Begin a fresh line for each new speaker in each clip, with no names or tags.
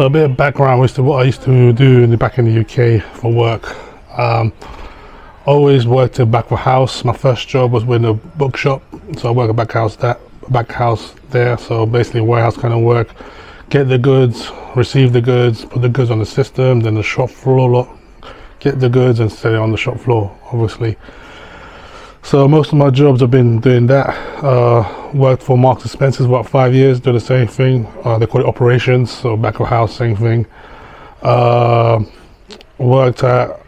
So a bit of background as to what I used to do back in the UK for work. Always worked in back of a house. My first job was with a bookshop, so I work at back house there. So basically warehouse kind of work. Get the goods, receive the goods, put the goods on the system, then the shop floor, get the goods and set it on the shop floor, obviously. So most of my jobs have been doing that. Worked for Marks and Spencer's about 5 years, do the same thing. They call it operations, so back of house, same thing. Worked at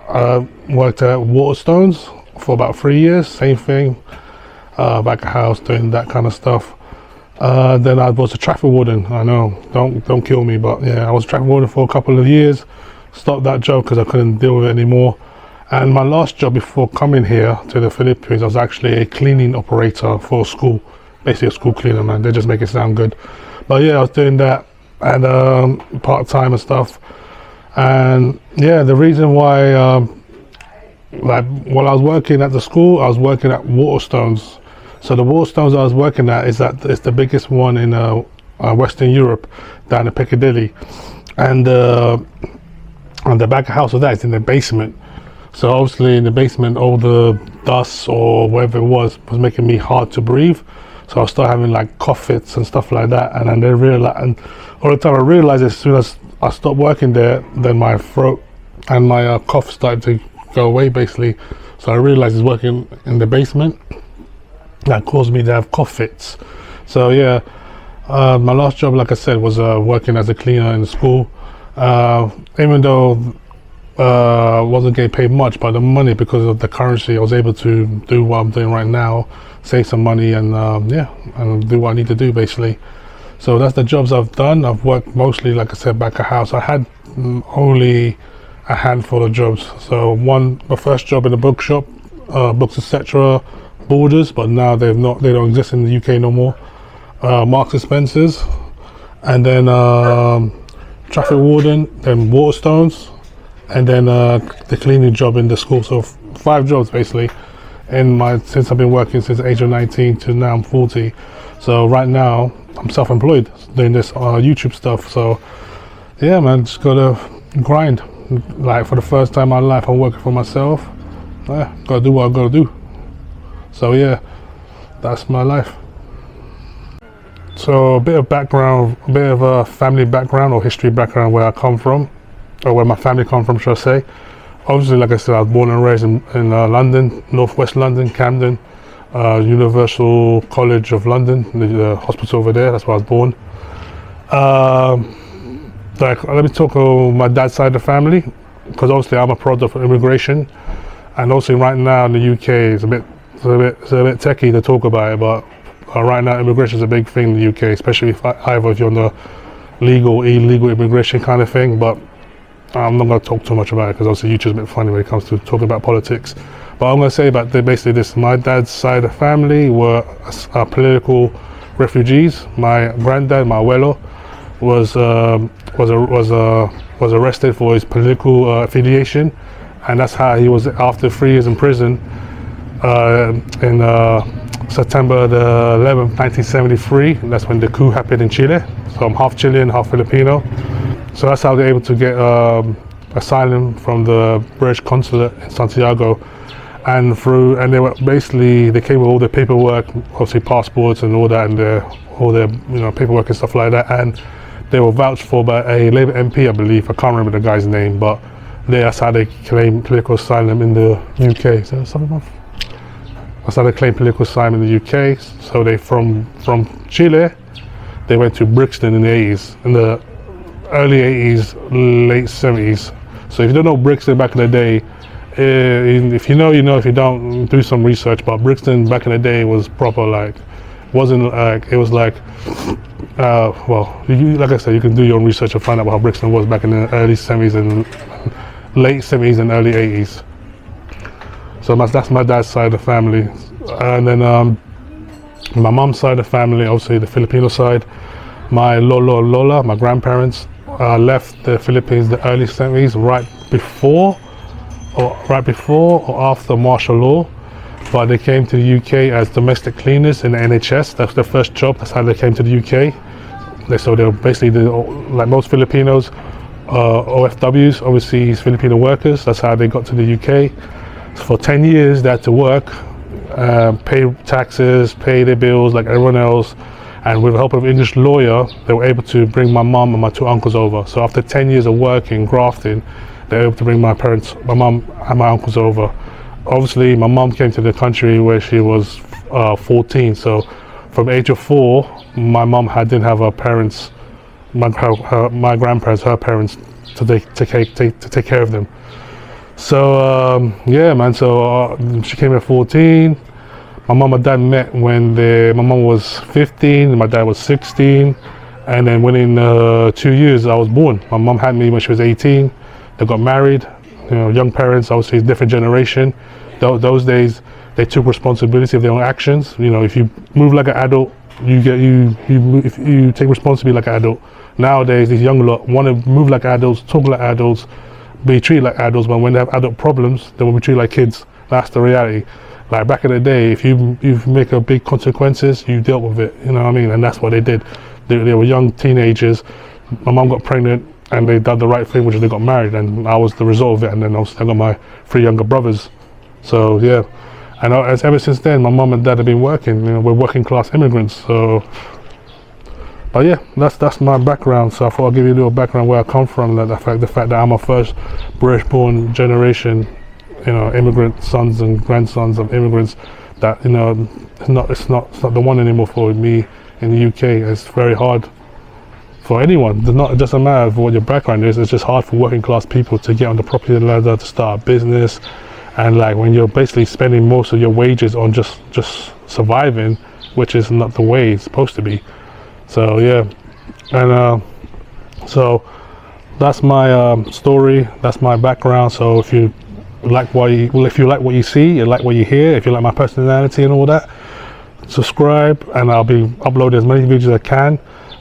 Waterstones for about 3 years, same thing. Back of house, doing that kind of stuff. Then I was a traffic warden. I know, don't kill me, but yeah, I was a traffic warden for a couple of years. Stopped that job because I couldn't deal with it anymore. And my last job before coming here to the Philippines, I was actually a cleaning operator for a school, basically a school cleaner, man. They just make it sound good. But yeah, I was doing that and part-time and stuff. And yeah, the reason why, like while I was working at the school, I was working at Waterstones. So the Waterstones I was working at it's the biggest one in Western Europe, down in Piccadilly. And on the back of house of that is in the basement. So obviously in the basement, all the dust or whatever it was making me hard to breathe. So I started having like cough fits and stuff like that. And then they realized, and all the time I realized as soon as I stopped working there, then my throat and my cough started to go away basically. So I realized it's working in the basement that caused me to have cough fits. So yeah, my last job, like I said, was working as a cleaner in the school. Even though wasn't getting paid much, but the money, because of the currency, I was able to do what I'm doing right now, save some money and and do what I need to do basically. So that's the jobs I've done. I've worked mostly, like I said, back of house. I had only a handful of jobs. So my first job in a bookshop, Books Etc. Borders, but now they don't exist in the UK no more. Marks and Spencer's, and then traffic warden, then Waterstones, and then the cleaning job in the school. So 5 jobs basically since I've been working since the age of 19 to now I'm 40. So right now I'm self-employed doing this YouTube stuff. So yeah, man, just gotta grind. Like for the first time in my life, I'm working for myself. Yeah, gotta do what I gotta do. So yeah, that's my life. So a bit of background, a bit of a family background or history background where I come from, or where my family come from, should I say. Obviously, like I said, I was born and raised in London, Northwest London, Camden, Universal College of London, the hospital over there, that's where I was born. Let me talk about my dad's side of the family, because obviously I'm a product of immigration, and also right now in the UK it's a bit techie to talk about it, but right now immigration is a big thing in the UK, especially if you're on the legal, illegal immigration kind of thing. But I'm not going to talk too much about it because obviously YouTube's a bit funny when it comes to talking about politics. But I'm going to say about basically this: my dad's side of the family were political refugees. My granddad, my abuelo, was arrested for his political affiliation, and that's how he was, after 3 years in prison, in September the 11th, 1973. That's when the coup happened in Chile. So I'm half Chilean, half Filipino. So that's how they're able to get asylum from the British consulate in Santiago, and they came with all their paperwork, obviously passports and all that, and all their paperwork and stuff like that, and they were vouched for by a Labour MP, I believe. I can't remember the guy's name, but that's how they claim political asylum in the UK. So that's how they claim political asylum in the UK. So they from Chile, they went to Brixton in the 80s, in the early 80s, late 70s. So if you don't know Brixton back in the day, if you know, you know. If you don't, do some research. But Brixton back in the day was proper, like, wasn't like, it was like, like I said, you can do your own research and find out how Brixton was back in the early 70s and late 70s and early 80s. So that's my dad's side of the family. And then my mom's side of the family, obviously the Filipino side, my Lola, my grandparents, left the Philippines the early 70s, right before or after martial law, but they came to the UK as domestic cleaners in the NHS. That's their first job. That's how they came to the UK. They're basically like most Filipinos, OFWs, overseas Filipino workers. That's how they got to the UK. So for 10 years, they had to work, pay taxes, pay their bills like everyone else. And with the help of an English lawyer, they were able to bring my mum and my two uncles over. So after 10 years of working, grafting, they were able to bring my mum and my uncles over. Obviously, my mum came to the country where she was 14. So from the age of 4, my mum didn't have her parents, my grandparents, her parents, to take care of them. So yeah, man. So she came at 14. My mum and dad met when my mum was 15 and my dad was 16, and then within 2 years I was born. My mum had me when she was 18. They got married. You know, young parents, obviously different generation. Those days they took responsibility of their own actions. You know, if you move like an adult, if you take responsibility like an adult. Nowadays these young lot want to move like adults, talk like adults, be treated like adults, but when they have adult problems, they will be treated like kids. That's the reality. Like back in the day, if you make a big consequences, you dealt with it, you know what I mean? And that's what they did. They were young teenagers. My mum got pregnant and they did the right thing, which is they got married, and I was the result of it. And then I got my 3 younger brothers. So yeah, and ever since then, my mum and dad have been working. You know, we're working class immigrants. So, but yeah, that's my background. So I thought I'd give you a little background where I come from. That the fact that I'm a first British-born generation, you know, immigrant sons and grandsons of immigrants, that, you know, it's not the one anymore for me in the UK. It's very hard for anyone. It doesn't matter what your background is. It's just hard for working class people to get on the property ladder, to start a business, and like when you're basically spending most of your wages on just surviving, which is not the way it's supposed to be. So yeah, and so that's my story. That's my background. So if you like what you see, you like what you hear, if you like my personality and all that, subscribe, and I'll be uploading as many videos as I can,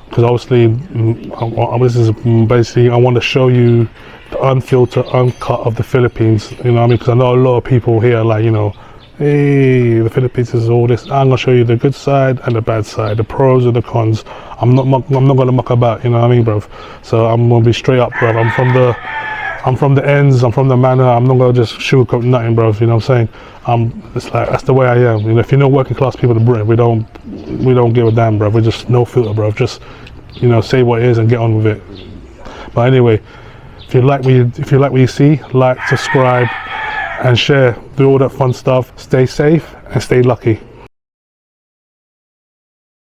because obviously this is basically, I want to show you the unfiltered, uncut of the Philippines, you know what I mean? Because I know a lot of people here like, you know, hey, the Philippines is all this. I'm gonna show you the good side and the bad side, the pros and the cons. I'm not gonna muck about, you know what I mean, bro? So I'm gonna be straight up, bro. I'm from the ends, I'm from the manor. I'm not gonna just sugarcoat nothing, bro. You know what I'm saying? It's like, that's the way I am. You know, if you know working class people in Britain, we don't give a damn, bro. We're just no filter, bro. Just, you know, say what it is and get on with it. But anyway, if you like what you see, like, subscribe, and share. Do all that fun stuff. Stay safe and stay lucky.